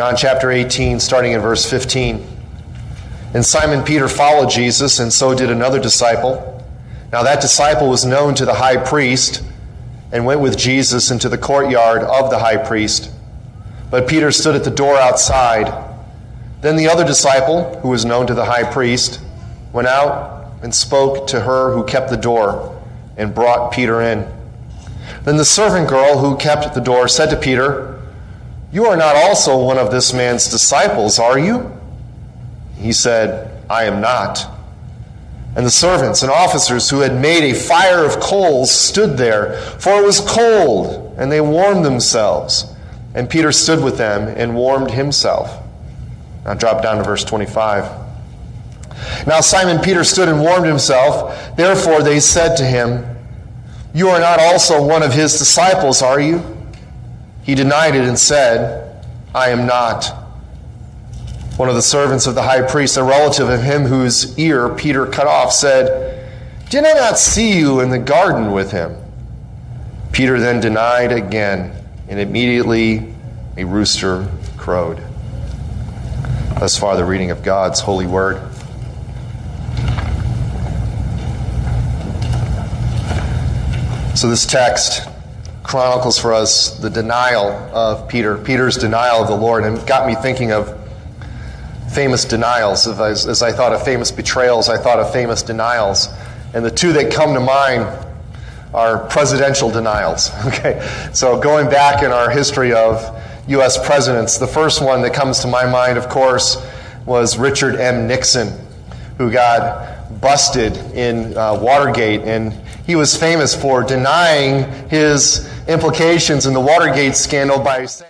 John chapter 18, starting in verse 15. And Simon Peter followed Jesus, and so did another disciple. Now that disciple was known to the high priest, and went with Jesus into the courtyard of the high priest. But Peter stood at the door outside. Then the other disciple, who was known to the high priest, went out and spoke to her who kept the door, and brought Peter in. Then the servant girl who kept the door said to Peter, "You are not also one of this man's disciples, are you?" He said, "I am not." And the servants and officers who had made a fire of coals stood there, for it was cold, and they warmed themselves. And Peter stood with them and warmed himself. Now drop down to verse 25. Now Simon Peter stood and warmed himself. Therefore they said to him, "You are not also one of his disciples, are you?" He denied it and said, "I am not." One of the servants of the high priest, a relative of him whose ear Peter cut off, said, "Did I not see you in the garden with him?" Peter then denied again, and immediately a rooster crowed. Thus far, the reading of God's holy word. So this text chronicles for us the denial of Peter's denial of the Lord, and it got me thinking of famous denials. As I thought of famous betrayals, I thought of famous denials. And the two that come to mind are presidential denials. Okay, so going back in our history of U.S. presidents, the first one that comes to my mind, of course, was Richard M. Nixon, who got busted in Watergate. And he was famous for denying his implications in the Watergate scandal by saying,